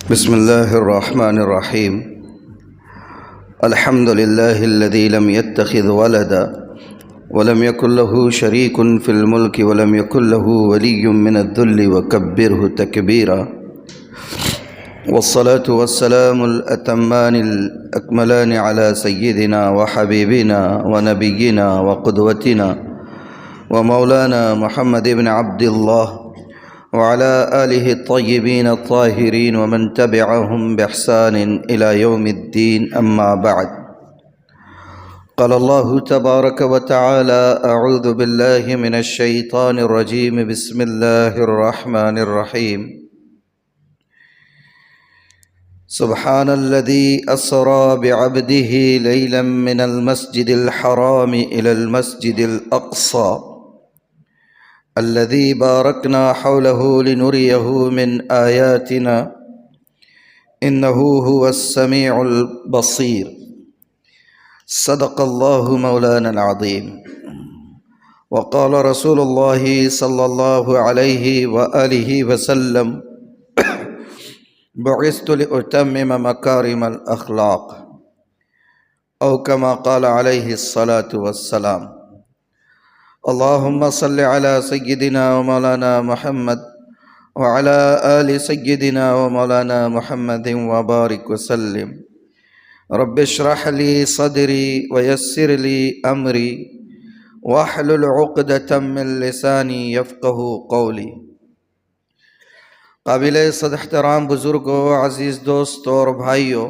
بسم الله الرحمن الرحيم. الحمد لله الذي لم يتخذ ولدا ولم يكن له شريك في الملك ولم يكن له ولي من الذل وكبره تكبيرا. والصلاة والسلام الأتمان الأكملان على سيدنا وحبيبنا ونبينا وقدوتنا ومولانا محمد بن عبد الله وعلى آله الطيبين الطاهرين ومن تبعهم بإحسان إلى يوم الدين. أما بعد، قال الله تبارك وتعالى: أعوذ بالله من الشيطان الرجيم. بسم الله الرحمن الرحيم. سبحان الذي أسرى بعبده ليلا من المسجد الحرام إلى المسجد الأقصى الذي باركنا حوله لنريه من آياتنا إنه هو السميع البصير. صدق الله مولانا العظيم. وقال رسول الله صلى الله عليه وآله وسلم: بعثت لأتمم مكارم الأخلاق، أو كما قال عليه الصلاة والسلام. اللهم صل على سيدنا ومولانا محمد وعلى آل سيدنا ومولانا محمد وبارك وسلم. رب اشرح لي صدري ويسر لي أمري واحلل عقدة من لساني يفقه قولي. قابل صد احترام بزرگوں، عزیز دوستوں اور بھائیوں،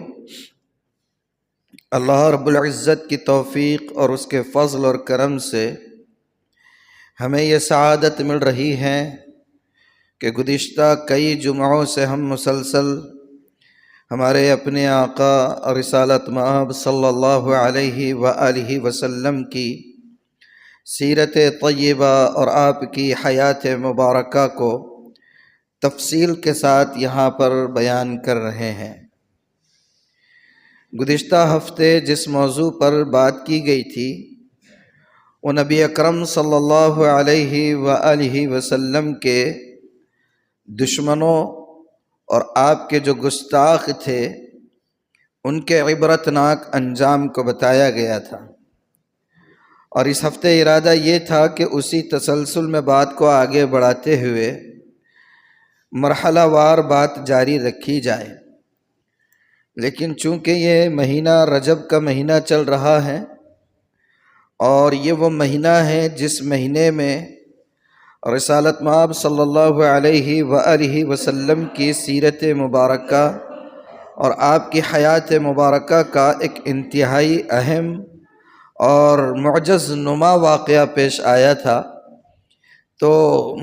اللہ رب العزت کی توفیق اور اس کے فضل اور کرم سے ہمیں یہ سعادت مل رہی ہے کہ گزشتہ کئی جمعوں سے ہم مسلسل ہمارے اپنے آقا رسالت مآب صلی اللہ علیہ وآلہ وسلم کی سیرت طیبہ اور آپ کی حیات مبارکہ کو تفصیل کے ساتھ یہاں پر بیان کر رہے ہیں۔ گزشتہ ہفتے جس موضوع پر بات کی گئی تھی وہ نبی اکرم صلی اللہ علیہ وآلہ وسلم کے دشمنوں اور آپ کے جو گستاخ تھے ان کے عبرتناک انجام کو بتایا گیا تھا، اور اس ہفتے ارادہ یہ تھا کہ اسی تسلسل میں بات کو آگے بڑھاتے ہوئے مرحلہ وار بات جاری رکھی جائے۔ لیکن چونکہ یہ مہینہ رجب کا مہینہ چل رہا ہے اور یہ وہ مہینہ ہے جس مہینے میں رسالت مآب صلی اللہ علیہ وآلہ وسلم کی سیرت مبارکہ اور آپ کی حیات مبارکہ کا ایک انتہائی اہم اور معجز نما واقعہ پیش آیا تھا، تو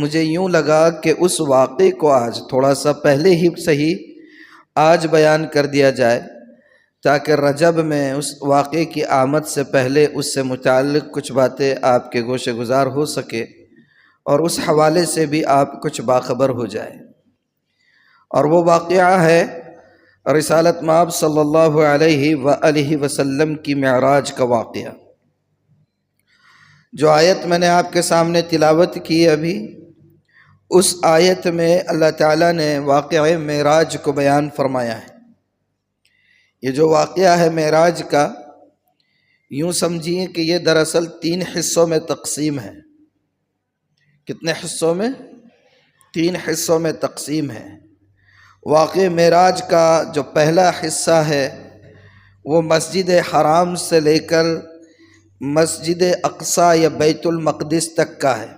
مجھے یوں لگا کہ اس واقعے کو آج تھوڑا سا پہلے ہی صحیح آج بیان کر دیا جائے، تاکہ رجب میں اس واقعے کی آمد سے پہلے اس سے متعلق کچھ باتیں آپ کے گوشے گزار ہو سکے اور اس حوالے سے بھی آپ کچھ باخبر ہو جائے۔ اور وہ واقعہ ہے رسالت مآب صلی اللہ علیہ وآلہ وسلم کی معراج کا واقعہ۔ جو آیت میں نے آپ کے سامنے تلاوت کی ابھی، اس آیت میں اللہ تعالیٰ نے واقعہ معراج کو بیان فرمایا ہے۔ یہ جو واقعہ ہے معراج کا، یوں سمجھیے کہ یہ دراصل 3 حصوں میں تقسیم ہے۔ کتنے حصوں میں؟ 3 حصوں میں تقسیم ہے۔ واقعہ معراج کا جو پہلا حصہ ہے وہ مسجد حرام سے لے کر مسجد اقصیٰ یا بیت المقدس تک کا ہے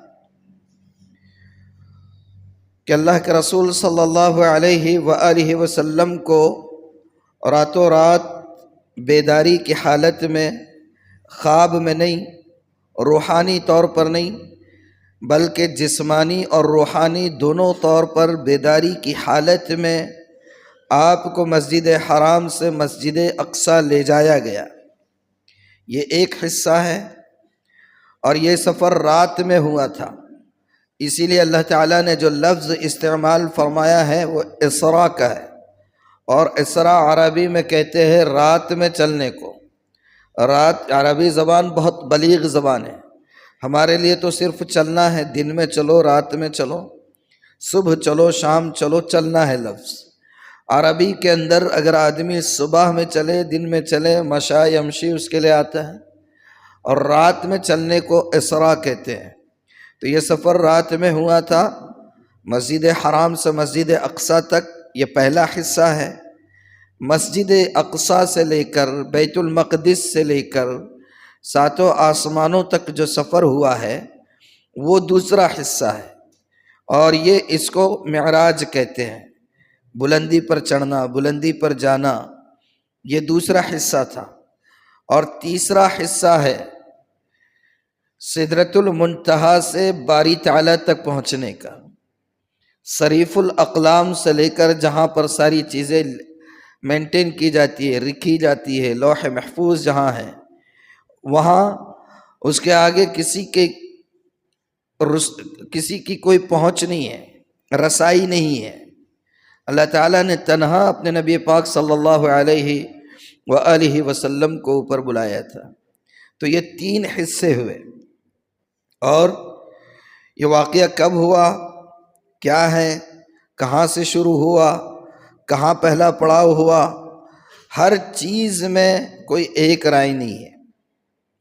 کہ اللہ کے رسول صلی اللہ علیہ وآلہ وسلم کو راتوں رات بیداری کی حالت میں، خواب میں نہیں، روحانی طور پر نہیں بلکہ جسمانی اور روحانی دونوں طور پر بیداری کی حالت میں آپ کو مسجد حرام سے مسجد اقصیٰ لے جایا گیا۔ یہ ایک حصہ ہے، اور یہ سفر رات میں ہوا تھا، اسی لیے اللہ تعالیٰ نے جو لفظ استعمال فرمایا ہے وہ اسراء کا ہے، اور اسراء عربی میں کہتے ہیں رات میں چلنے کو۔ رات عربی زبان بہت بلیغ زبان ہے، ہمارے لیے تو صرف چلنا ہے، دن میں چلو رات میں چلو، صبح چلو شام چلو، چلنا ہے لفظ، عربی کے اندر اگر آدمی صبح میں چلے، دن میں چلے، مشا یمشی اس کے لیے آتا ہے، اور رات میں چلنے کو اسرا کہتے ہیں۔ تو یہ سفر رات میں ہوا تھا، مسجد حرام سے مسجد اقصیٰ تک یہ پہلا حصہ ہے۔ مسجد اقصیٰ سے لے کر بیت المقدس سے لے کر ساتوں آسمانوں تک جو سفر ہوا ہے وہ دوسرا حصہ ہے، اور یہ اس کو معراج کہتے ہیں، بلندی پر چڑھنا، بلندی پر جانا، یہ دوسرا حصہ تھا۔ اور تیسرا حصہ ہے سدرۃ المنتہا سے باری تعالیٰ تک پہنچنے کا، صریف الاقلام سے لے کر جہاں پر ساری چیزیں مینٹین کی جاتی ہے، لکھی جاتی ہے، لوح محفوظ جہاں ہے، وہاں اس کے آگے کسی کی کوئی پہنچ نہیں ہے، رسائی نہیں ہے۔ اللہ تعالیٰ نے تنہا اپنے نبی پاک صلی اللہ علیہ وآلہ وسلم کو اوپر بلایا تھا۔ تو یہ 3 حصے ہوئے، اور یہ واقعہ کب ہوا، کیا ہے، کہاں سے شروع ہوا، کہاں پہلا پڑاؤ ہوا، ہر چیز میں کوئی ایک رائے نہیں ہے،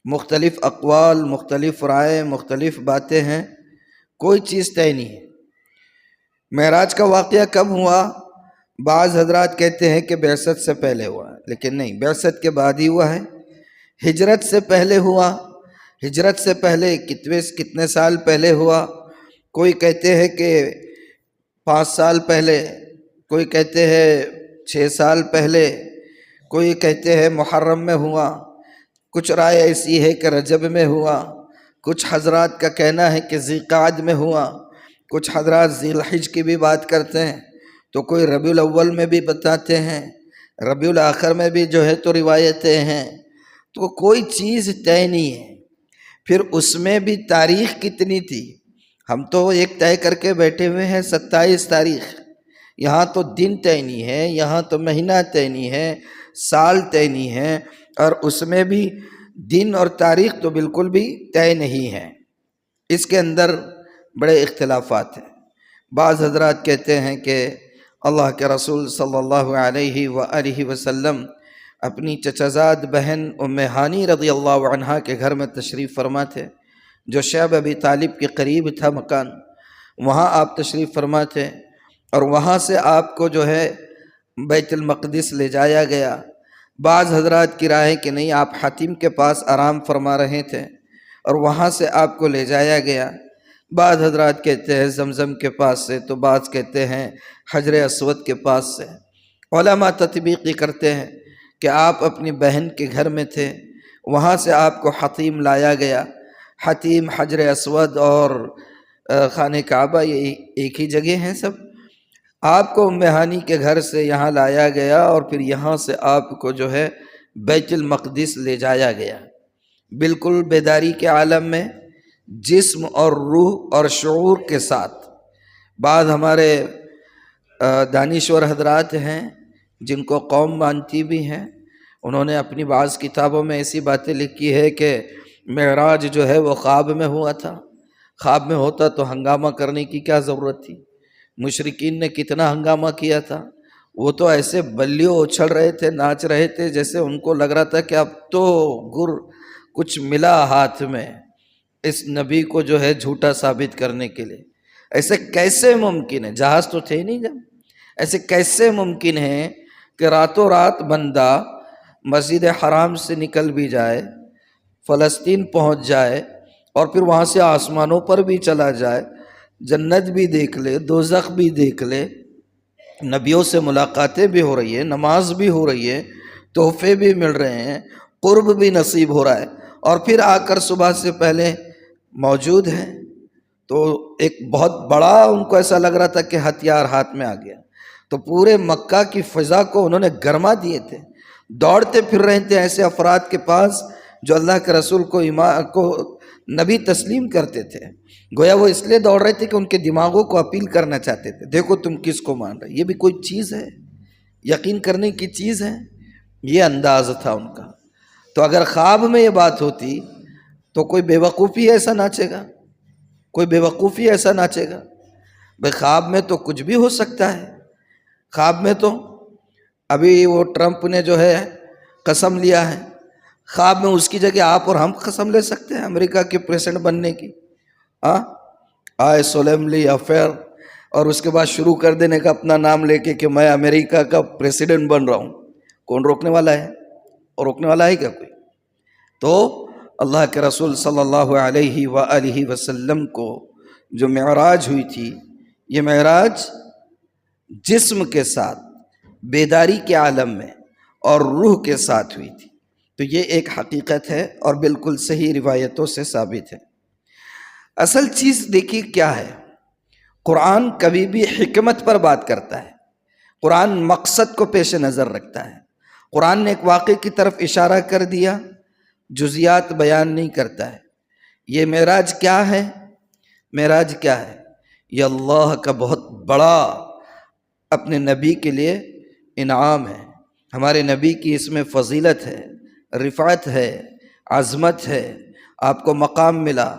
مختلف اقوال، مختلف رائے، مختلف باتیں ہیں، کوئی چیز طے نہیں ہے۔ معراج کا واقعہ کب ہوا؟ بعض حضرات کہتے ہیں کہ بعثت سے پہلے ہوا، لیکن نہیں، بعثت کے بعد ہی ہوا ہے۔ ہجرت سے پہلے ہوا، ہجرت سے پہلے کتنے سال پہلے ہوا؟ کوئی کہتے ہیں کہ 5 سال پہلے، کوئی کہتے ہیں 6 سال پہلے، کوئی کہتے ہیں محرم میں ہوا، کچھ رائے ایسی ہے کہ رجب میں ہوا، کچھ حضرات کا کہنا ہے کہ ذی القعدہ میں ہوا، کچھ حضرات ذی الحجہ کی بھی بات کرتے ہیں، تو کوئی ربیع الاول میں بھی بتاتے ہیں، ربیع الاخر میں بھی جو ہے تو روایتیں ہیں، تو کوئی چیز طے نہیں ہے۔ پھر اس میں بھی تاریخ کتنی تھی؟ ہم تو ایک طے کر کے بیٹھے ہوئے ہیں 27 تاریخ، یہاں تو دن طے نہیں ہے، یہاں تو مہینہ طے نہیں ہے، سال طے نہیں ہے، اور اس میں بھی دن اور تاریخ تو بالکل بھی طے نہیں ہے۔ اس کے اندر بڑے اختلافات ہیں۔ بعض حضرات کہتے ہیں کہ اللہ کے رسول صلی اللہ علیہ وآلہ وسلم اپنی چچا زاد بہن ام ہانی رضی اللہ عنہا کے گھر میں تشریف فرما تھے، جو شیب ابی طالب کے قریب تھا مکان، وہاں آپ تشریف فرما تھے، اور وہاں سے آپ کو جو ہے بیت المقدس لے جایا گیا۔ بعض حضرات کی رائے کہ نہیں، آپ حتیم کے پاس آرام فرما رہے تھے اور وہاں سے آپ کو لے جایا گیا۔ بعض حضرات کہتے ہیں زمزم کے پاس سے، تو بعض کہتے ہیں حجر اسود کے پاس سے۔ علماء تطبیقی کرتے ہیں کہ آپ اپنی بہن کے گھر میں تھے، وہاں سے آپ کو حتیم لایا گیا۔ حتیم، حجر اسود اور خانہ کعبہ یہ ایک ہی جگہ ہیں سب۔ آپ کو ام ہانی کے گھر سے یہاں لایا گیا، اور پھر یہاں سے آپ کو جو ہے بیت المقدس لے جایا گیا، بالکل بیداری کے عالم میں، جسم اور روح اور شعور کے ساتھ۔ بعض ہمارے دانشور حضرات ہیں جن کو قوم مانتی بھی ہیں، انہوں نے اپنی بعض کتابوں میں ایسی باتیں لکھی ہے کہ معراج جو ہے وہ خواب میں ہوا تھا۔ خواب میں ہوتا تو ہنگامہ کرنے کی کیا ضرورت تھی؟ مشرکین نے کتنا ہنگامہ کیا تھا، وہ تو ایسے بلیوں اچھل رہے تھے، ناچ رہے تھے، جیسے ان کو لگ رہا تھا کہ اب تو کچھ ملا ہاتھ میں اس نبی کو جو ہے جھوٹا ثابت کرنے کے لیے۔ ایسے کیسے ممکن ہے؟ جہاز تو تھے نہیں جب، ایسے کیسے ممکن ہے کہ راتوں رات بندہ مسجد حرام سے نکل بھی جائے، فلسطین پہنچ جائے، اور پھر وہاں سے آسمانوں پر بھی چلا جائے، جنت بھی دیکھ لے، دوزخ بھی دیکھ لے، نبیوں سے ملاقاتیں بھی ہو رہی ہیں، نماز بھی ہو رہی ہے، تحفے بھی مل رہے ہیں، قرب بھی نصیب ہو رہا ہے، اور پھر آ کر صبح سے پہلے موجود ہیں؟ تو ایک بہت بڑا ان کو ایسا لگ رہا تھا کہ ہتھیار ہاتھ میں آ گیا، تو پورے مکہ کی فضا کو انہوں نے گرما دیے تھے۔ دوڑتے پھر رہے تھے ایسے افراد کے پاس جو اللہ کے رسول کو نبی تسلیم کرتے تھے، گویا وہ اس لیے دوڑ رہے تھے کہ ان کے دماغوں کو اپیل کرنا چاہتے تھے، دیکھو تم کس کو مان رہے، یہ بھی کوئی چیز ہے، یقین کرنے کی چیز ہے، یہ انداز تھا ان کا۔ تو اگر خواب میں یہ بات ہوتی تو کوئی بے وقوفی ایسا ناچے گا؟ کوئی بے وقوفی ایسا ناچے گا؟ بھئی خواب میں تو کچھ بھی ہو سکتا ہے، خواب میں تو ابھی وہ ٹرمپ نے جو ہے قسم لیا ہے، خواب میں اس کی جگہ آپ اور ہم قسم لے سکتے ہیں امریکہ کے پریزیڈنٹ بننے کی؟ ہاں، آئے سولملی افیئر، اور اس کے بعد شروع کر دینے کا اپنا نام لے کے کہ میں امریکہ کا پریزیڈنٹ بن رہا ہوں. کون روکنے والا ہے؟ اور روکنے والا ہے کیا کوئی؟ تو اللہ کے رسول صلی اللہ علیہ وآلہ وسلم کو جو معراج ہوئی تھی، یہ معراج جسم کے ساتھ بیداری کے عالم میں اور روح کے ساتھ ہوئی تھی. تو یہ ایک حقیقت ہے اور بالکل صحیح روایتوں سے ثابت ہے. اصل چیز دیکھیے کیا ہے، قرآن کبھی بھی حکمت پر بات کرتا ہے، قرآن مقصد کو پیش نظر رکھتا ہے. قرآن نے ایک واقعے کی طرف اشارہ کر دیا، جزیات بیان نہیں کرتا ہے. یہ معراج کیا ہے؟ معراج کیا ہے؟ یہ اللہ کا بہت بڑا اپنے نبی کے لیے انعام ہے. ہمارے نبی کی اس میں فضیلت ہے، رفعت ہے، عظمت ہے. آپ کو مقام ملا،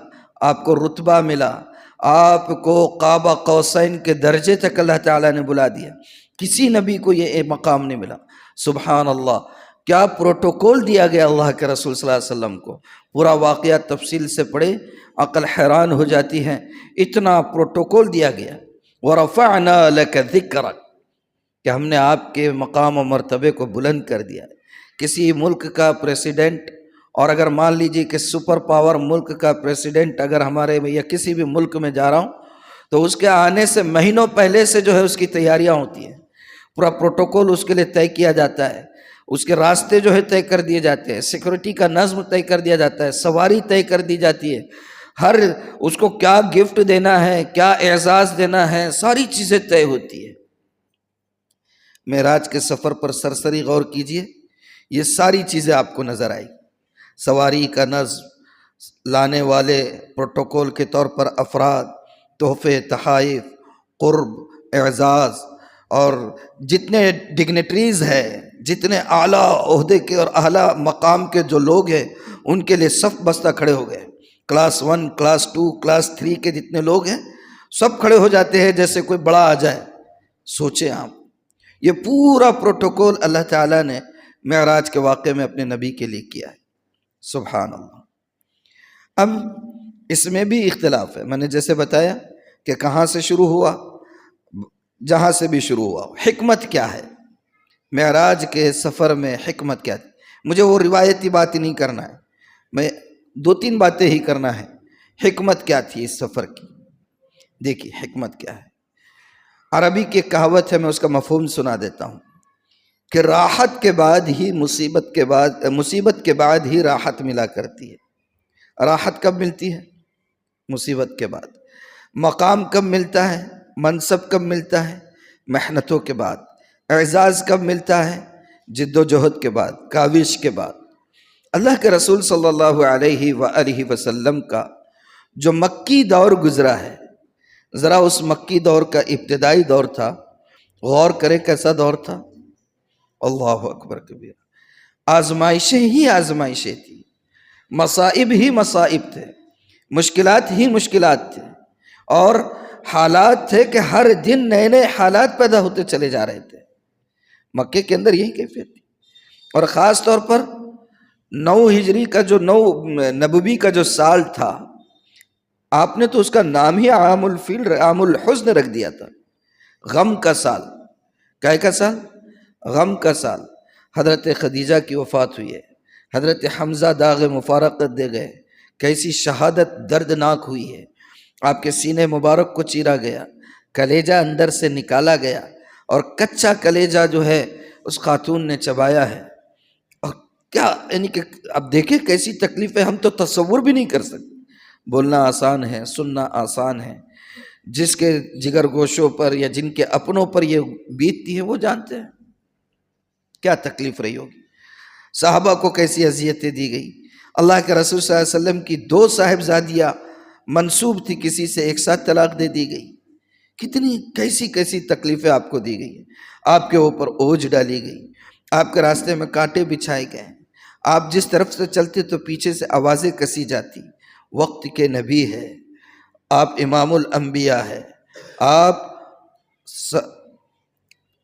آپ کو رتبہ ملا، آپ کو قاب قوسین کے درجے تک اللہ تعالیٰ نے بلا دیا. کسی نبی کو یہ مقام نہیں ملا. سبحان اللہ، کیا پروٹوکول دیا گیا اللہ کے رسول صلی اللہ علیہ وسلم کو. پورا واقعہ تفصیل سے پڑھے، عقل حیران ہو جاتی ہے. اتنا پروٹوکول دیا گیا. وَرَفَعْنَا لَكَ ذِكْرَكَ، کہ ہم نے آپ کے مقام و مرتبے کو بلند کر دیا. کسی ملک کا پریسیڈنٹ، اور اگر مان لیجیے کہ سپر پاور ملک کا پریسیڈنٹ اگر ہمارے یا کسی بھی ملک میں جا رہا ہوں، تو اس کے آنے سے مہینوں پہلے سے جو ہے اس کی تیاریاں ہوتی ہیں. پورا پروٹوکول اس کے لیے طے کیا جاتا ہے، اس کے راستے جو ہے طے کر دیے جاتے ہیں، سیکورٹی کا نظم طے کر دیا جاتا ہے، سواری طے کر دی جاتی ہے، ہر اس کو کیا گفٹ دینا ہے، کیا اعزاز دینا ہے، ساری چیزیں طے ہوتی ہے. معراج کے سفر پر سرسری غور کیجئے، یہ ساری چیزیں آپ کو نظر آئی. سواری کا نظم، لانے والے پروٹوکول کے طور پر افراد، تحفے، تحائف، قرب، اعزاز، اور جتنے ڈگنیٹریز ہیں، جتنے اعلیٰ عہدے کے اور اعلیٰ مقام کے جو لوگ ہیں، ان کے لیے صف بستہ کھڑے ہو گئے. کلاس 1، کلاس 2، کلاس 3 کے جتنے لوگ ہیں سب کھڑے ہو جاتے ہیں جیسے کوئی بڑا آ جائے. سوچیں آپ، یہ پورا پروٹوکول اللہ تعالیٰ نے معراج کے واقعے میں اپنے نبی کے لیے کیا ہے. سبحان اللہ. اب اس میں بھی اختلاف ہے. میں نے جیسے بتایا کہ کہاں سے شروع ہوا، جہاں سے بھی شروع ہوا. حکمت کیا ہے معراج کے سفر میں؟ حکمت کیا تھی؟ مجھے وہ روایتی بات ہی نہیں کرنا ہے، میں 2-3 باتیں ہی کرنا ہے. حکمت کیا تھی اس سفر کی؟ دیکھیے حکمت کیا ہے. عربی کی کہاوت ہے، میں اس کا مفہوم سنا دیتا ہوں کہ راحت کے بعد ہی مصیبت کے بعد ہی راحت ملا کرتی ہے. راحت کب ملتی ہے؟ مصیبت کے بعد. مقام کب ملتا ہے؟ منصب کب ملتا ہے؟ محنتوں کے بعد. اعزاز کب ملتا ہے؟ جد و جہد کے بعد، کاوش کے بعد. اللہ کے رسول صلی اللہ علیہ وآلہ وسلم کا جو مکی دور گزرا ہے، ذرا اس مکی دور کا ابتدائی دور تھا، غور کرے کیسا دور تھا. اللہ اکبر کبیر. آزمائشیں ہی آزمائشیں تھیں، مصائب ہی مصائب تھے، مشکلات ہی مشکلات تھے، اور حالات تھے کہ ہر دن نئے نئے حالات پیدا ہوتے چلے جا رہے تھے. مکے کے اندر یہی کیفیت تھی. اور خاص طور پر 9 ہجری کا جو 9 نبوی کا جو سال تھا، آپ نے تو اس کا نام ہی عام الفیل، عام الحزن رکھ دیا تھا. غم کا سال. کیا کا سال؟ غم کا سال. حضرت خدیجہ کی وفات ہوئی ہے، حضرت حمزہ داغ مفارقت دے گئے. کیسی شہادت دردناک ہوئی ہے. آپ کے سینے مبارک کو چیرا گیا، کلیجہ اندر سے نکالا گیا، اور کچا کلیجہ جو ہے اس خاتون نے چبایا ہے. اور کیا یعنی کہ اب دیکھیں کیسی تکلیفیں ہم تو تصور بھی نہیں کر سکتے. بولنا آسان ہے، سننا آسان ہے. جس کے جگر گوشوں پر یا جن کے اپنوں پر یہ بیتتی ہے وہ جانتے ہیں کیا تکلیف رہی ہوگی. صحابہ کو کیسی اذیتیں دی گئی. اللہ کے رسول صلی اللہ علیہ وسلم کی 2 صاحبزادیاں منسوب تھی کسی سے، ایک ساتھ طلاق دے دی گئی. کتنی کیسی تکلیفیں آپ کو دی گئی. آپ کے اوپر اوجھ ڈالی گئی، آپ کے راستے میں کانٹے بچھائے گئے، آپ جس طرف سے چلتے تو پیچھے سے آوازیں کسی جاتی. وقت کے نبی ہے آپ، امام الانبیاء ہے آپ،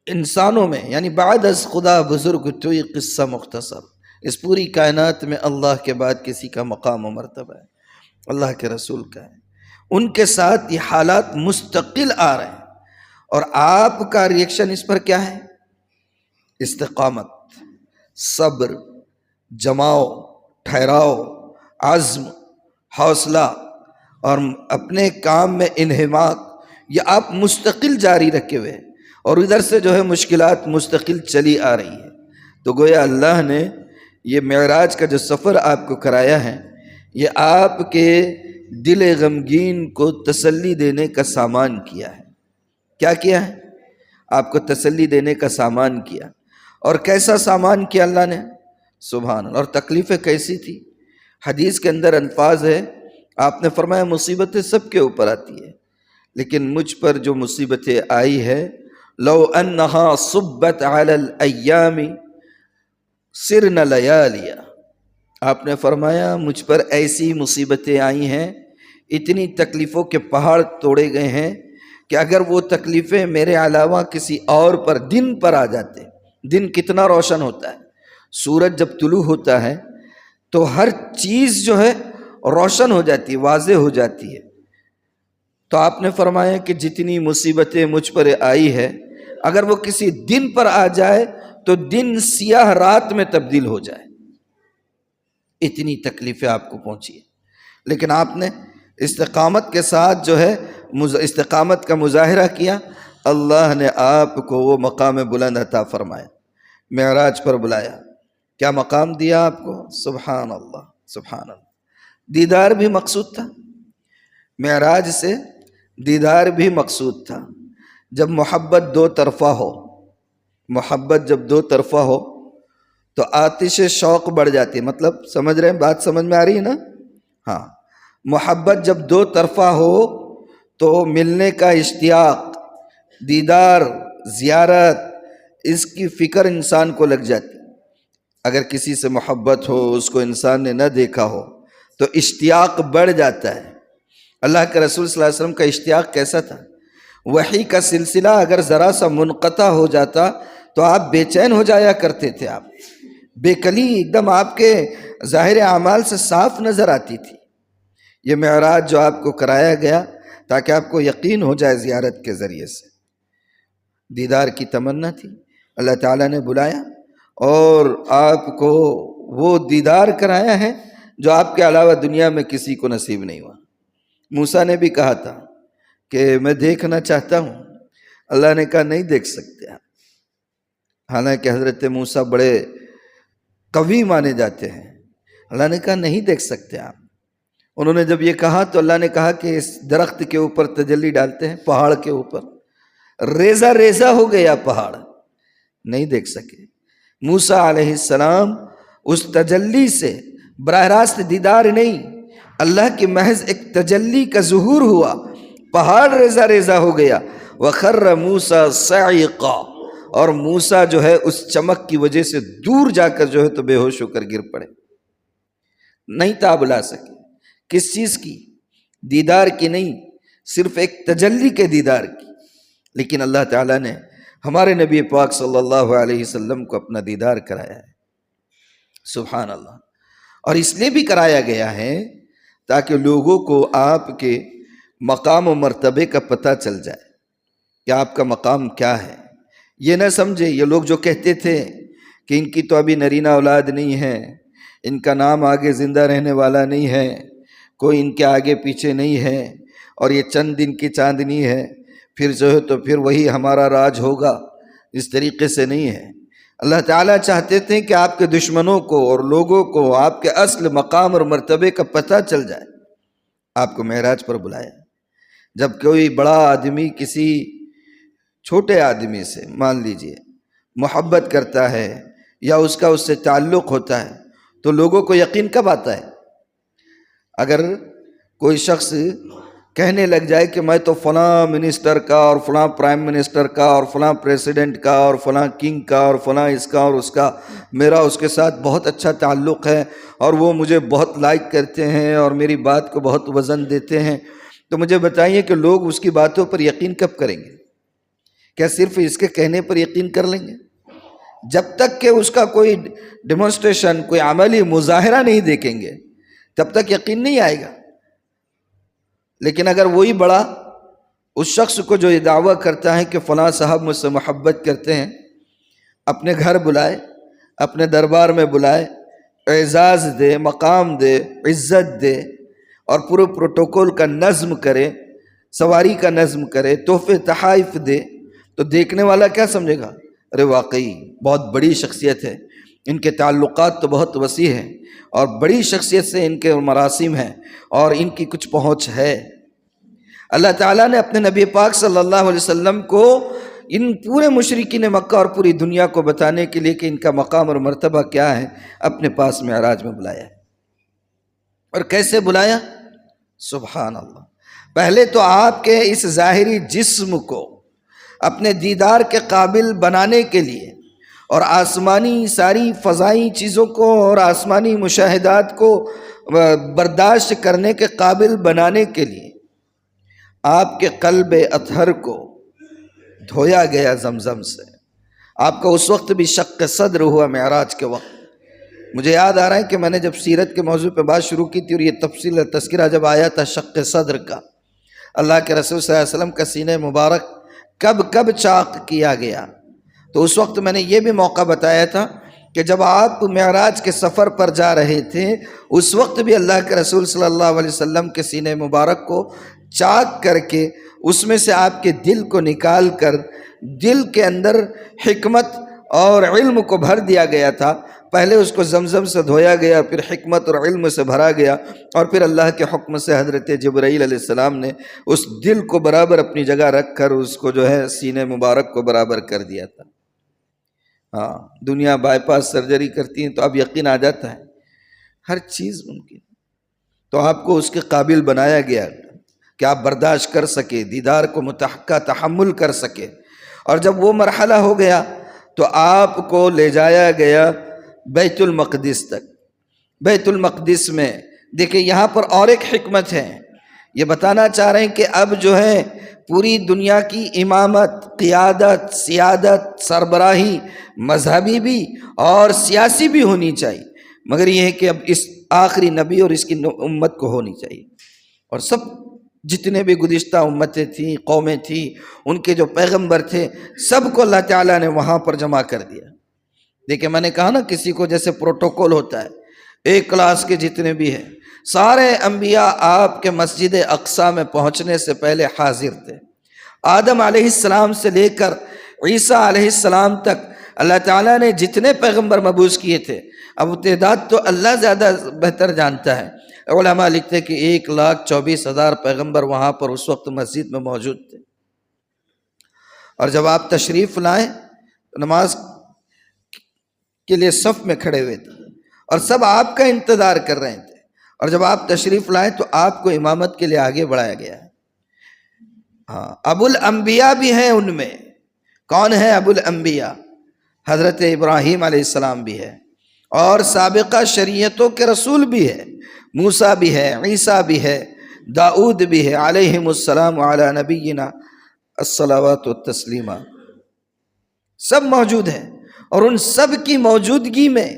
انسانوں میں یعنی بعد از خدا بزرگ توئی قصہ مختصر، اس پوری کائنات میں اللہ کے بعد کسی کا مقام و مرتبہ ہے، اللہ کے رسول کا ہے۔ ان کے ساتھ یہ حالات مستقل آ رہے ہیں، اور آپ کا ریئیکشن اس پر کیا ہے؟ استقامت، صبر، جماؤ، ٹھہراؤ، عزم، حوصلہ اور اپنے کام میں انہماک، یہ آپ مستقل جاری رکھے ہوئے ہیں، اور ادھر سے جو ہے مشکلات مستقل چلی آ رہی ہے۔ تو گویا اللہ نے یہ معراج کا جو سفر آپ کو کرایا ہے، یہ آپ کے دل غمگین کو تسلی دینے کا سامان کیا ہے۔ کیا کیا ہے؟ آپ کو تسلی دینے کا سامان کیا۔ اور کیسا سامان کیا اللہ نے؟ سبحان اللہ۔ اور تکلیفیں کیسی تھی؟ حدیث کے اندر الفاظ ہے، آپ نے فرمایا مصیبتیں سب کے اوپر آتی ہے، لیکن مجھ پر جو مصیبتیں آئی ہے، لو انہا صبت علی الایام سرن لیالیا، آپ نے فرمایا مجھ پر ایسی مصیبتیں آئی ہیں، اتنی تکلیفوں کے پہاڑ توڑے گئے ہیں کہ اگر وہ تکلیفیں میرے علاوہ کسی اور پر دن پر آ جاتے، دن کتنا روشن ہوتا ہے، سورج جب طلوع ہوتا ہے تو ہر چیز جو ہے روشن ہو جاتی ہے، واضح ہو جاتی ہے۔ تو آپ نے فرمایا کہ جتنی مصیبتیں مجھ پر آئی ہے، اگر وہ کسی دن پر آ جائے تو دن سیاہ رات میں تبدیل ہو جائے، اتنی تکلیفیں آپ کو پہنچی ہے۔ لیکن آپ نے استقامت کے ساتھ جو ہے استقامت کا مظاہرہ کیا، اللہ نے آپ کو وہ مقام بلند عطا فرمایا، معراج پر بلایا۔ کیا مقام دیا آپ کو؟ سبحان اللہ، سبحان اللہ۔ دیدار بھی مقصود تھا، معراج سے دیدار بھی مقصود تھا۔ جب محبت دو طرفہ ہو، محبت جب دو طرفہ ہو تو آتش شوق بڑھ جاتی ہے۔ مطلب سمجھ رہے ہیں؟ بات سمجھ میں آ رہی ہے نا؟ ہاں، محبت جب دو طرفہ ہو تو ملنے کا اشتیاق، دیدار، زیارت، اس کی فکر انسان کو لگ جاتی۔ اگر کسی سے محبت ہو، اس کو انسان نے نہ دیکھا ہو تو اشتیاق بڑھ جاتا ہے۔ اللہ کے رسول صلی اللہ علیہ وسلم کا اشتیاق کیسا تھا؟ وحی کا سلسلہ اگر ذرا سا منقطع ہو جاتا تو آپ بے چین ہو جایا کرتے تھے، آپ بے کلی ایک دم آپ کے ظاہر اعمال سے صاف نظر آتی تھی۔ یہ معراج جو آپ کو کرایا گیا تاکہ آپ کو یقین ہو جائے زیارت کے ذریعے سے، دیدار کی تمنا تھی، اللہ تعالیٰ نے بلایا اور آپ کو وہ دیدار کرایا ہے جو آپ کے علاوہ دنیا میں کسی کو نصیب نہیں ہوا۔ موسیٰ نے بھی کہا تھا کہ میں دیکھنا چاہتا ہوں، اللہ نے کہا نہیں دیکھ سکتے آپ۔ حالانکہ حضرت موسیٰ بڑے قوی مانے جاتے ہیں، اللہ نے کہا نہیں دیکھ سکتے آپ۔ انہوں نے جب یہ کہا تو اللہ نے کہا کہ اس درخت کے اوپر تجلی ڈالتے ہیں، پہاڑ کے اوپر ریزہ ریزہ ہو گیا پہاڑ، نہیں دیکھ سکے۔ موسیٰ علیہ السلام اس تجلی سے براہ راست دیدار نہیں، اللہ کی محض ایک تجلی کا ظہور ہوا، پہاڑ ریزہ ریزہ ہو گیا۔ وَخَرَّ مُوسَىٰ صَعِقًا، اور موسیٰ جو ہے اس چمک کی وجہ سے دور جا کر جو ہے تو بے ہوش ہو کر گر پڑے، نہیں تاب لا سکے۔ کس چیز کی؟ دیدار کی نہیں، صرف ایک تجلی کے دیدار کی۔ لیکن اللہ تعالیٰ نے ہمارے نبی پاک صلی اللہ علیہ وسلم کو اپنا دیدار کرایا ہے، سبحان اللہ۔ اور اس لیے بھی کرایا گیا ہے تاکہ لوگوں کو آپ کے مقام و مرتبے کا پتہ چل جائے کہ آپ کا مقام کیا ہے۔ یہ نہ سمجھے یہ لوگ جو کہتے تھے کہ ان کی تو ابھی نرینہ اولاد نہیں ہے، ان کا نام آگے زندہ رہنے والا نہیں ہے، کوئی ان کے آگے پیچھے نہیں ہے، اور یہ چند دن کی چاندنی ہے، پھر جو ہے تو پھر وہی ہمارا راج ہوگا، اس طریقے سے نہیں ہے۔ اللہ تعالیٰ چاہتے تھے کہ آپ کے دشمنوں کو اور لوگوں کو آپ کے اصل مقام اور مرتبے کا پتہ چل جائے۔ آپ کو معراج پر بلایا۔ جب کوئی بڑا آدمی کسی چھوٹے آدمی سے مان لیجئے محبت کرتا ہے یا اس کا اس سے تعلق ہوتا ہے تو لوگوں کو یقین کب آتا ہے؟ اگر کوئی شخص کہنے لگ جائے کہ میں تو فلاں منسٹر کا اور فلاں پرائم منسٹر کا اور فلاں پریسیڈنٹ کا اور فلاں کنگ کا اور فلاں اس کا اور اس کا، میرا اس کے ساتھ بہت اچھا تعلق ہے اور وہ مجھے بہت لائک کرتے ہیں اور میری بات کو بہت وزن دیتے ہیں، تو مجھے بتائیے کہ لوگ اس کی باتوں پر یقین کب کریں گے؟ کیا صرف اس کے کہنے پر یقین کر لیں گے؟ جب تک کہ اس کا کوئی ڈیمونسٹریشن، کوئی عملی مظاہرہ نہیں دیکھیں گے تب تک یقین نہیں آئے گا۔ لیکن اگر وہی بڑا اس شخص کو جو یہ دعویٰ کرتا ہے کہ فلاں صاحب مجھ سے محبت کرتے ہیں، اپنے گھر بلائے، اپنے دربار میں بلائے، اعزاز دے، مقام دے، عزت دے، اور پورے پروٹوکول کا نظم کرے، سواری کا نظم کرے، تحفے تحائف دے، تو دیکھنے والا کیا سمجھے گا؟ ارے واقعی بہت بڑی شخصیت ہے، ان کے تعلقات تو بہت وسیع ہیں، اور بڑی شخصیت سے ان کے مراسم ہیں، اور ان کی کچھ پہنچ ہے۔ اللہ تعالیٰ نے اپنے نبی پاک صلی اللہ علیہ وسلم کو ان پورے مشرکین مکہ اور پوری دنیا کو بتانے کے لیے کہ ان کا مقام اور مرتبہ کیا ہے، اپنے پاس معراج میں بلایا۔ اور کیسے بلایا؟ سبحان اللہ، پہلے تو آپ کے اس ظاہری جسم کو اپنے دیدار کے قابل بنانے کے لیے، اور آسمانی ساری فضائی چیزوں کو اور آسمانی مشاہدات کو برداشت کرنے کے قابل بنانے کے لیے آپ کے قلب اطہر کو دھویا گیا زمزم سے۔ آپ کا اس وقت بھی شق صدر ہوا معراج کے وقت۔ مجھے یاد آ رہا ہے کہ میں نے جب سیرت کے موضوع پہ بات شروع کی تھی اور یہ تفصیل تذکرہ جب آیا تھا شق صدر کا، اللہ کے رسول صلی اللہ علیہ وسلم کا سینہ مبارک کب چاق کیا گیا، تو اس وقت میں نے یہ بھی موقع بتایا تھا کہ جب آپ معراج کے سفر پر جا رہے تھے اس وقت بھی اللہ کے رسول صلی اللہ علیہ وسلم کے سینہ مبارک کو چاک کر کے اس میں سے آپ کے دل کو نکال کر دل کے اندر حکمت اور علم کو بھر دیا گیا تھا۔ پہلے اس کو زمزم سے دھویا گیا، پھر حکمت اور علم سے بھرا گیا، اور پھر اللہ کے حکم سے حضرت جبرائیل علیہ السلام نے اس دل کو برابر اپنی جگہ رکھ کر اس کو جو ہے سینہ مبارک کو برابر کر دیا تھا۔ ہاں، دنیا بائی پاس سرجری کرتی ہیں تو اب یقین آ جاتا ہے ہر چیز ممکن، تو آپ کو اس کے قابل بنایا گیا کہ آپ برداشت کر سکے، دیدار کو متحقہ تحمل کر سکے۔ اور جب وہ مرحلہ ہو گیا تو آپ کو لے جایا گیا بیت المقدس تک۔ بیت المقدس میں دیکھیں یہاں پر اور ایک حکمت ہے، یہ بتانا چاہ رہے ہیں کہ اب جو ہے پوری دنیا کی امامت، قیادت، سیادت، سربراہی مذہبی بھی اور سیاسی بھی ہونی چاہیے، مگر یہ ہے کہ اب اس آخری نبی اور اس کی امت کو ہونی چاہیے۔ اور سب جتنے بھی گزشتہ امتیں تھیں، قومیں تھیں، ان کے جو پیغمبر تھے، سب کو اللہ تعالیٰ نے وہاں پر جمع کر دیا۔ دیکھیں میں نے کہا نا کسی کو جیسے پروٹوکول ہوتا ہے، ایک کلاس کے جتنے بھی ہیں سارے انبیاء آپ کے مسجد اقصیٰ میں پہنچنے سے پہلے حاضر تھے۔ آدم علیہ السلام سے لے کر عیسیٰ علیہ السلام تک اللہ تعالیٰ نے جتنے پیغمبر مبعوث کیے تھے، اب تعداد تو اللہ زیادہ بہتر جانتا ہے، علماء لکھتے کہ 1,24,000 پیغمبر وہاں پر اس وقت مسجد میں موجود تھے۔ اور جب آپ تشریف لائیں تو نماز کے لیے صف میں کھڑے ہوئے تھے اور سب آپ کا انتظار کر رہے تھے، اور جب آپ تشریف لائیں تو آپ کو امامت کے لیے آگے بڑھایا گیا۔ ہاں، ابو الانبیاء بھی ہیں ان میں۔ کون ہے ابو الانبیاء؟ حضرت ابراہیم علیہ السلام بھی ہے، اور سابقہ شریعتوں کے رسول بھی ہے، موسیٰ بھی ہے، عیسیٰ بھی ہے، داؤد بھی ہے علیہم السلام علی نبینا الصلوات والتسلیمات، سب موجود ہیں، اور ان سب کی موجودگی میں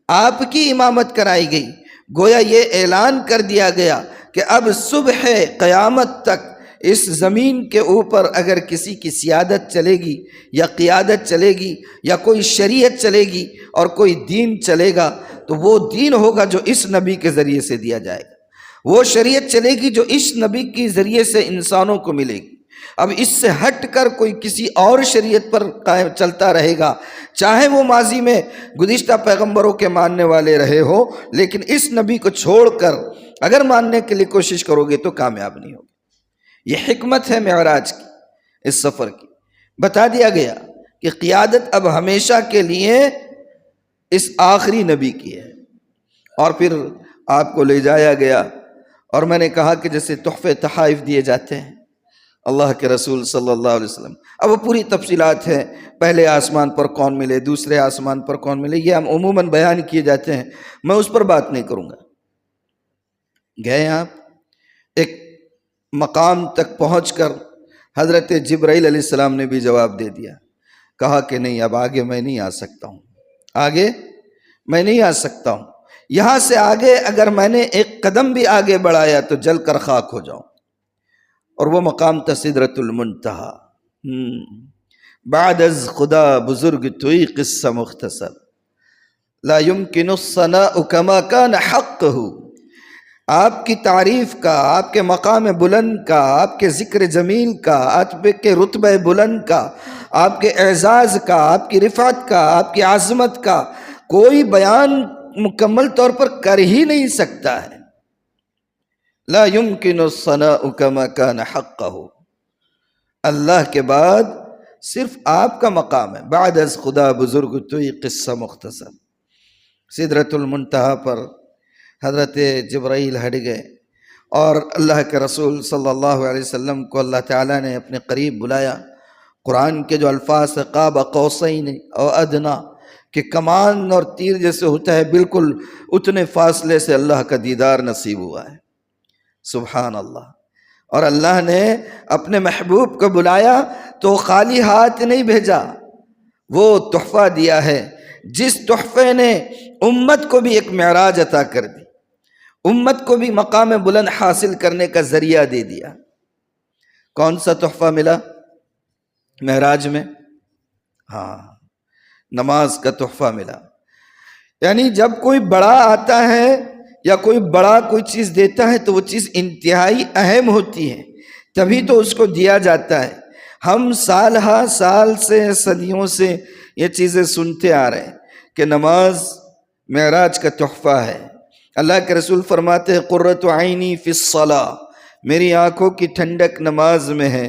آپ کی امامت کرائی گئی۔ گویا یہ اعلان کر دیا گیا کہ اب صبح قیامت تک اس زمین کے اوپر اگر کسی کی سیادت چلے گی یا قیادت چلے گی یا کوئی شریعت چلے گی اور کوئی دین چلے گا تو وہ دین ہوگا جو اس نبی کے ذریعے سے دیا جائے گا، وہ شریعت چلے گی جو اس نبی کے ذریعے سے انسانوں کو ملے گی۔ اب اس سے ہٹ کر کوئی کسی اور شریعت پر قائم چلتا رہے گا، چاہے وہ ماضی میں گزشتہ پیغمبروں کے ماننے والے رہے ہو، لیکن اس نبی کو چھوڑ کر اگر ماننے کے لیے کوشش کرو گے تو کامیاب نہیں ہوگے۔ یہ حکمت ہے معراج کی، اس سفر کی۔ بتا دیا گیا کہ قیادت اب ہمیشہ کے لیے اس آخری نبی کی ہے، اور پھر آپ کو لے جایا گیا، اور میں نے کہا کہ جیسے تحفے تحائف دیے جاتے ہیں اللہ کے رسول صلی اللہ علیہ وسلم، اب وہ پوری تفصیلات ہیں، پہلے آسمان پر کون ملے، دوسرے آسمان پر کون ملے، یہ ہم عموماً بیان کیے جاتے ہیں، میں اس پر بات نہیں کروں گا۔ گئے آپ ایک مقام تک پہنچ کر حضرت جبرائیل علیہ السلام نے بھی جواب دے دیا، کہا کہ نہیں، اب آگے میں نہیں آ سکتا ہوں، آگے میں نہیں آ سکتا ہوں، یہاں سے آگے اگر میں نے ایک قدم بھی آگے بڑھایا تو جل کر خاک ہو جاؤں۔ اور وہ مقام تھا سدرۃ المنتہا۔ بعد از خدا بزرگ توئی قصہ مختصر، لا يمكن الثناء كما كان حقه۔ آپ کی تعریف کا، آپ کے مقام بلند کا، آپ کے ذکر جمیل کا، آپ کے رتبہ بلند کا، آپ کے اعزاز کا، آپ کی رفعت کا، آپ کی عظمت کا کوئی بیان مکمل طور پر کر ہی نہیں سکتا ہے۔ لا يمكن الثناء كما كان حقه۔ اللہ کے بعد صرف آپ کا مقام ہے۔ بعد از خدا بزرگ توئی قصہ مختصر، سدرۃ المنتہا پر حضرت جبرائیل ہٹ گئے اور اللہ کے رسول صلی اللہ علیہ وسلم کو اللہ تعالیٰ نے اپنے قریب بلایا۔ قرآن کے جو الفاظ قاب قوسین او ادنا، کہ کمان اور تیر جیسے ہوتا ہے، بالکل اتنے فاصلے سے اللہ کا دیدار نصیب ہوا ہے۔ سبحان اللہ۔ اور اللہ نے اپنے محبوب کو بلایا تو خالی ہاتھ نہیں بھیجا، وہ تحفہ دیا ہے جس تحفے نے امت کو بھی ایک معراج عطا کر دی، امت کو بھی مقام بلند حاصل کرنے کا ذریعہ دے دیا۔ کون سا تحفہ ملا معراج میں؟ نماز کا تحفہ ملا۔ یعنی جب کوئی بڑا آتا ہے یا کوئی بڑا کوئی چیز دیتا ہے تو وہ چیز انتہائی اہم ہوتی ہے، تبھی تو اس کو دیا جاتا ہے۔ ہم سال ہا سال سے، صدیوں سے یہ چیزیں سنتے آ رہے ہیں کہ نماز معراج کا تحفہ ہے۔ اللہ کے رسول فرماتے ہیں قرۃ عینی فی الصلاۃ، میری آنکھوں کی ٹھنڈک نماز میں ہے۔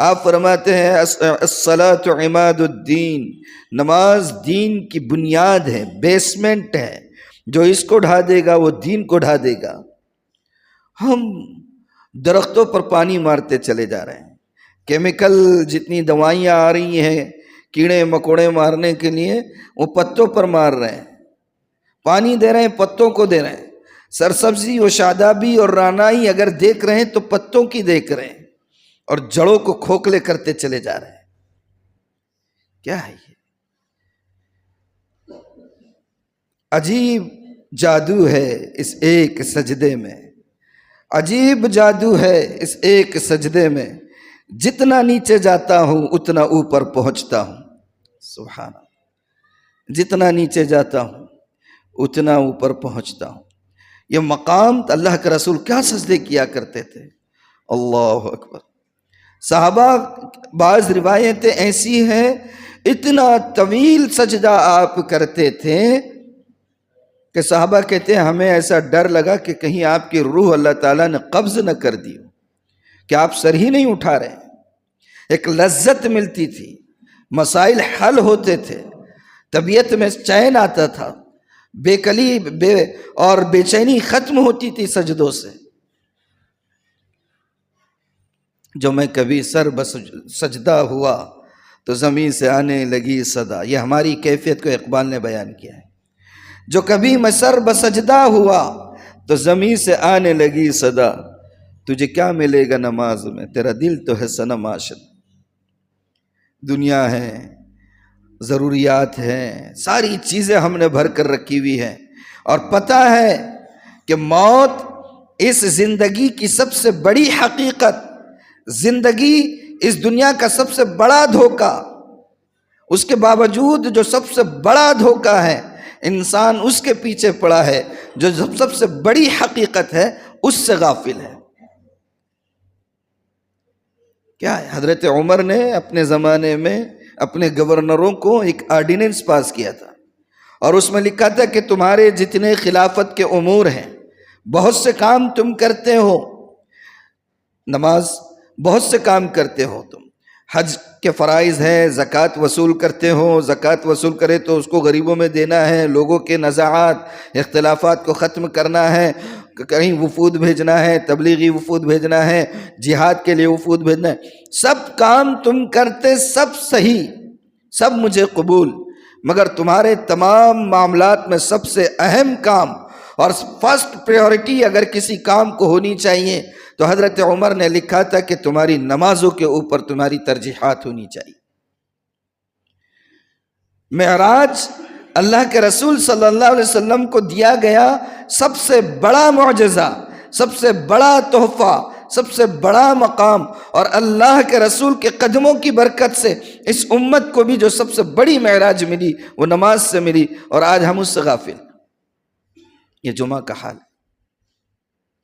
آپ فرماتے ہیں الصلاۃ عماد الدین، نماز دین کی بنیاد ہے، بیسمنٹ ہے، جو اس کو ڈھا دے گا وہ دین کو ڈھا دے گا۔ ہم درختوں پر پانی مارتے چلے جا رہے ہیں، کیمیکل جتنی دوائیاں آ رہی ہیں کیڑے مکوڑے مارنے کے لیے، وہ پتوں پر مار رہے ہیں، پانی دے رہے ہیں پتوں کو دے رہے ہیں۔ سرسبزی و شادابی اور رانائی اگر دیکھ رہے ہیں تو پتوں کی دیکھ رہے ہیں، اور جڑوں کو کھوکھلے کرتے چلے جا رہے ہیں۔ کیا ہے یہ؟ عجیب جادو ہے اس ایک سجدے میں، عجیب جادو ہے اس ایک سجدے میں، جتنا نیچے جاتا ہوں اتنا اوپر پہنچتا ہوں۔ سبحان اللہ، جتنا نیچے جاتا ہوں اتنا اوپر پہنچتا ہوں۔ یہ مقام اللہ کے رسول کیا سجدے کیا کرتے تھے، اللہ اکبر۔ صحابہ، بعض روایتیں ایسی ہیں اتنا طویل سجدہ آپ کرتے تھے کہ صحابہ کہتے ہیں ہمیں ایسا ڈر لگا کہ کہیں آپ کی روح اللہ تعالیٰ نے قبض نہ کر دی ہو، کہ آپ سر ہی نہیں اٹھا رہے۔ ایک لذت ملتی تھی، مسائل حل ہوتے تھے، طبیعت میں چین آتا تھا، بے کلی اور بے چینی ختم ہوتی تھی سجدوں سے۔ جو میں کبھی سر بس سجدہ ہوا تو زمین سے آنے لگی صدا، یہ ہماری کیفیت کو اقبال نے بیان کیا ہے۔ جو کبھی میں سر بسجدہ ہوا تو زمین سے آنے لگی صدا، تجھے کیا ملے گا نماز میں، تیرا دل تو ہے صنم عاشق۔ دنیا ہے، ضروریات ہیں، ساری چیزیں ہم نے بھر کر رکھی ہوئی ہیں، اور پتہ ہے کہ موت اس زندگی کی سب سے بڑی حقیقت، زندگی اس دنیا کا سب سے بڑا دھوکہ، اس کے باوجود جو سب سے بڑا دھوکہ ہے انسان اس کے پیچھے پڑا ہے، جو سب سے بڑی حقیقت ہے اس سے غافل ہے۔ کیا ہے؟ حضرت عمر نے اپنے زمانے میں اپنے گورنروں کو ایک آرڈیننس پاس کیا تھا، اور اس میں لکھا تھا کہ تمہارے جتنے خلافت کے امور ہیں، بہت سے کام تم کرتے ہو، نماز، بہت سے کام کرتے ہو تم، حج کے فرائض ہے، زکوٰۃ وصول کرتے ہو، زکوٰۃ وصول کرے تو اس کو غریبوں میں دینا ہے، لوگوں کے نزاعات اختلافات کو ختم کرنا ہے، کہیں وفود بھیجنا ہے، تبلیغی وفود بھیجنا ہے، جہاد کے لیے وفود بھیجنا ہے، سب کام تم کرتے، سب صحیح، سب مجھے قبول، مگر تمہارے تمام معاملات میں سب سے اہم کام اور فرسٹ پریورٹی اگر کسی کام کو ہونی چاہیے تو حضرت عمر نے لکھا تھا کہ تمہاری نمازوں کے اوپر تمہاری ترجیحات ہونی چاہیے۔ معراج اللہ کے رسول صلی اللہ علیہ وسلم کو دیا گیا سب سے بڑا معجزہ، سب سے بڑا تحفہ، سب سے بڑا مقام، اور اللہ کے رسول کے قدموں کی برکت سے اس امت کو بھی جو سب سے بڑی معراج ملی وہ نماز سے ملی، اور آج ہم اس سے غافل۔ یہ جمعہ کا حال ہے،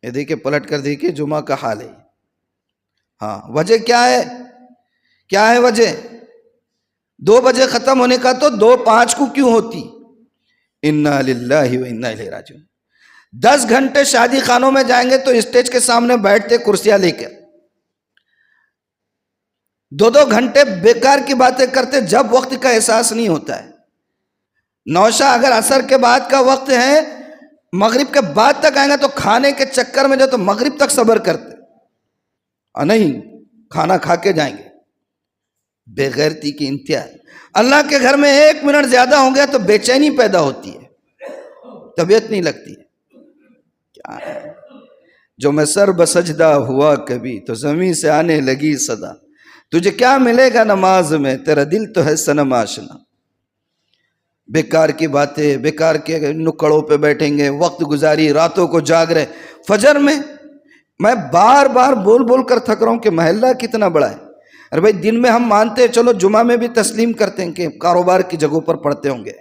یہ دیکھیں پلٹ کر دیکھیں جمعہ کا حال ہے۔ ہاں، وجہ کیا ہے؟ کیا ہے وجہ؟ 2 بجے ختم ہونے کا تو 2:05 کو کیوں ہوتی؟ انا للہ و انا الیہ راجعون۔ 10 گھنٹے شادی خانوں میں جائیں گے تو اسٹیج کے سامنے بیٹھتے کرسیاں لے کر، 2 گھنٹے بیکار کی باتیں کرتے جب وقت کا احساس نہیں ہوتا ہے۔ نوشہ اگر عصر کے بعد کا وقت ہے، مغرب کے بعد تک آئیں گے تو کھانے کے چکر میں جو تو مغرب تک صبر کرتے، نہیں کھانا کھا کے جائیں گے۔ بے غیرتی کی انتہا۔ اللہ کے گھر میں 1 منٹ زیادہ ہو گیا تو بے چینی پیدا ہوتی ہے، طبیعت نہیں لگتی ہے۔ کیا ہے؟ جو میں سر بسجدہ ہوا کبھی تو زمین سے آنے لگی صدا، تجھے کیا ملے گا نماز میں، تیرا دل تو ہے صنم آشنا۔ بیکار کی باتیں، بیکار کے نکڑوں پہ بیٹھیں گے، وقت گزاری، راتوں کو جاگ رہے۔ فجر میں بار بار بول کر تھک رہا ہوں کہ محلہ کتنا بڑا ہے۔ ارے بھائی دن میں ہم مانتے ہیں، چلو جمعہ میں بھی تسلیم کرتے ہیں کہ کاروبار کی جگہوں پر پڑھتے ہوں گے،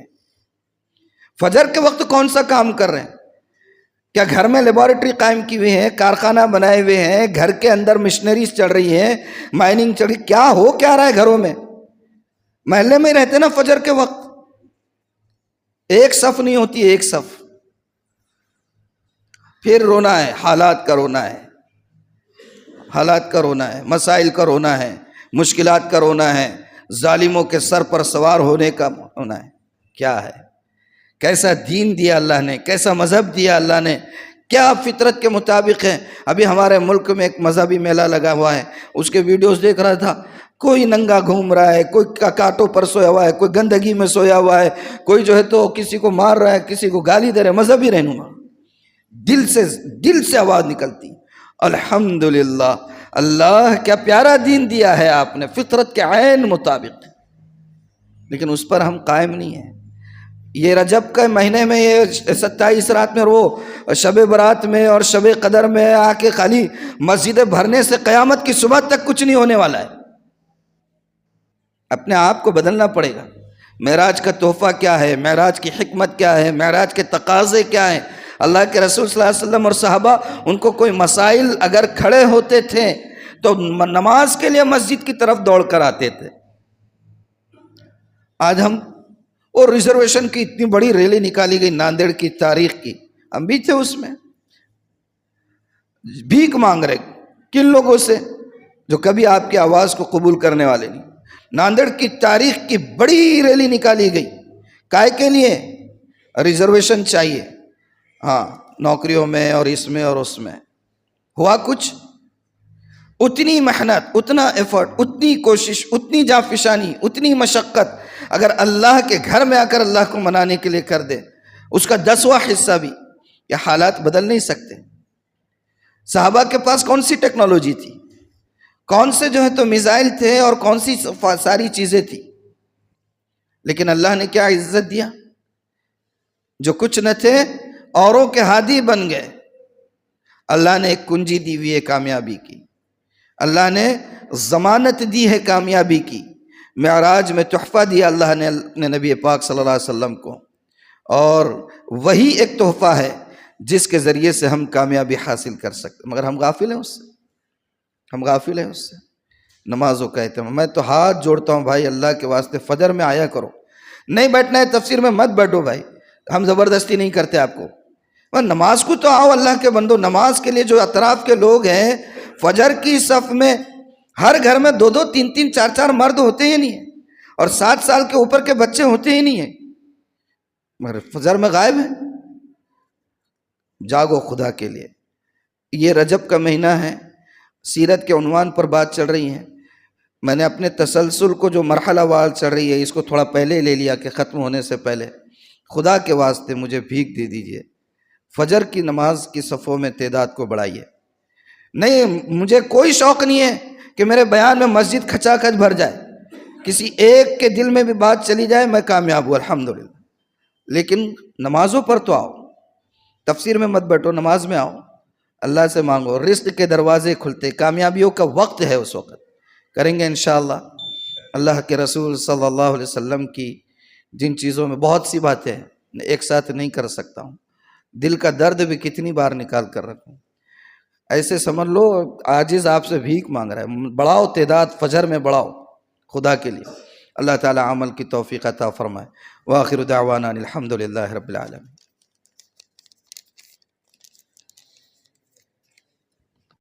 فجر کے وقت کون سا کام کر رہے ہیں؟ کیا گھر میں لیبارٹری قائم کی ہوئی ہے، کارخانہ بنائے ہوئے ہیں، گھر کے اندر مشنریز چل رہی ہیں، مائننگ چل رہی، کیا ہو کیا رہا ہے گھروں میں؟ محلے میں رہتے نا فجر کے وقت، ایک صف نہیں ہوتی، ایک صف، پھر رونا ہے، حالات کا رونا ہے، حالات کا رونا ہے، مسائل کا رونا ہے، مشکلات کا رونا ہے، ظالموں کے سر پر سوار ہونے کا رونا ہے۔ کیا ہے؟ کیسا دین دیا اللہ نے، کیسا مذہب دیا اللہ نے، کیا فطرت کے مطابق ہے۔ ابھی ہمارے ملک میں ایک مذہبی میلہ لگا ہوا ہے، اس کے ویڈیوز دیکھ رہا تھا، کوئی ننگا گھوم رہا ہے، کوئی کاٹوں پر سویا ہوا ہے، کوئی گندگی میں سویا ہوا ہے، کوئی جو ہے تو کسی کو مار رہا ہے، کسی کو گالی دے رہا ہے۔ مذہبی رہنما، دل سے آواز نکلتی، الحمدللہ، اللہ کیا پیارا دین دیا ہے آپ نے، فطرت کے عین مطابق، لیکن اس پر ہم قائم نہیں ہیں۔ یہ رجب کے مہینے میں یہ 27 رات میں وہ شب برات میں اور شب قدر میں آ کے خالی مسجدیں بھرنے سے قیامت کی صبح تک کچھ نہیں ہونے والا ہے۔ اپنے آپ کو بدلنا پڑے گا۔ معراج کا تحفہ کیا ہے، معراج کی حکمت کیا ہے، معراج کے تقاضے کیا ہیں۔ اللہ کے رسول صلی اللہ علیہ وسلم اور صحابہ، ان کو کوئی مسائل اگر کھڑے ہوتے تھے تو نماز کے لیے مسجد کی طرف دوڑ کر آتے تھے۔ آج ہم، اور ریزرویشن کی اتنی بڑی ریلی نکالی گئی ناندیڑ کی تاریخ کی، ہم بھی تھے اس میں، بھیک مانگ رہے کن لوگوں سے؟ جو کبھی آپ کی آواز کو قبول کرنے والے نہیں۔ ناندیڑ کی تاریخ کی بڑی ریلی نکالی گئی، کائے کے لیے؟ ریزرویشن چاہیے، ہاں، نوکریوں میں اور اس میں اور اس میں۔ ہوا کچھ؟ اتنی محنت، اتنا ایفرٹ، اتنی کوشش، اتنی جانفشانی، اتنی مشقت اگر اللہ کے گھر میں آ کر اللہ کو منانے کے لیے کر دے، اس کا 10واں حصہ بھی، یہ حالات بدل نہیں سکتے۔ صحابہ کے پاس کون سی ٹیکنالوجی تھی، کون سے جو ہے تو میزائل تھے اور کون سی ساری چیزیں تھی، لیکن اللہ نے کیا عزت دیا؟ جو کچھ نہ تھے اوروں کے ہادی بن گئے۔ اللہ نے ایک کنجی دی ہوئی ہے کامیابی کی، اللہ نے ضمانت دی ہے کامیابی کی۔ معراج میں تحفہ دیا اللہ نے اپنے نبی پاک صلی اللہ علیہ وسلم کو، اور وہی ایک تحفہ ہے جس کے ذریعے سے ہم کامیابی حاصل کر سکتے، مگر ہم غافل ہیں اس سے، ہم غافل ہیں اس سے۔ نمازوں کا اہتمام، میں تو ہاتھ جوڑتا ہوں بھائی اللہ کے واسطے، فجر میں آیا کرو، نہیں بیٹھنا ہے تفسیر میں مت بیٹھو بھائی، ہم زبردستی نہیں کرتے آپ کو، نماز کو تو آؤ اللہ کے بندو۔ نماز کے لیے جو اطراف کے لوگ ہیں، فجر کی صف میں ہر گھر میں 2 3 3 4 4 مرد ہوتے ہی نہیں ہیں، اور 7 سال کے اوپر کے بچے ہوتے ہی نہیں ہیں، مگر فجر میں غائب ہیں۔ جاگو خدا کے لیے۔ یہ رجب کا مہینہ ہے، سیرت کے عنوان پر بات چل رہی ہے، میں نے اپنے تسلسل کو جو مرحلہ وار چل رہی ہے اس کو تھوڑا پہلے لے لیا کہ ختم ہونے سے پہلے خدا کے واسطے مجھے بھیک دے دیجئے، فجر کی نماز کی صفوں میں تعداد کو بڑھائیے۔ نہیں، مجھے کوئی شوق نہیں ہے کہ میرے بیان میں مسجد کھچا کھچ بھر جائے، کسی ایک کے دل میں بھی بات چلی جائے میں کامیاب ہوں الحمدللہ، لیکن نمازوں پر تو آؤ، تفسیر میں مت بیٹھو، نماز میں آؤ، اللہ سے مانگو، رزق کے دروازے کھلتے، کامیابیوں کا وقت ہے، اس وقت کریں گے انشاءاللہ۔ اللہ کے رسول صلی اللہ علیہ وسلم کی جن چیزوں میں بہت سی باتیں ایک ساتھ نہیں کر سکتا ہوں، دل کا درد بھی کتنی بار نکال کر رکھوں، ایسے سمجھ لو عاجز آپ سے بھیک مانگ رہا ہے۔ بڑھاؤ تعداد، فجر میں بڑھاؤ خدا کے لیے۔ اللہ تعالی عمل کی توفیق عطا فرمائے۔ وآخر دعوانا الحمدللہ رب العالمین۔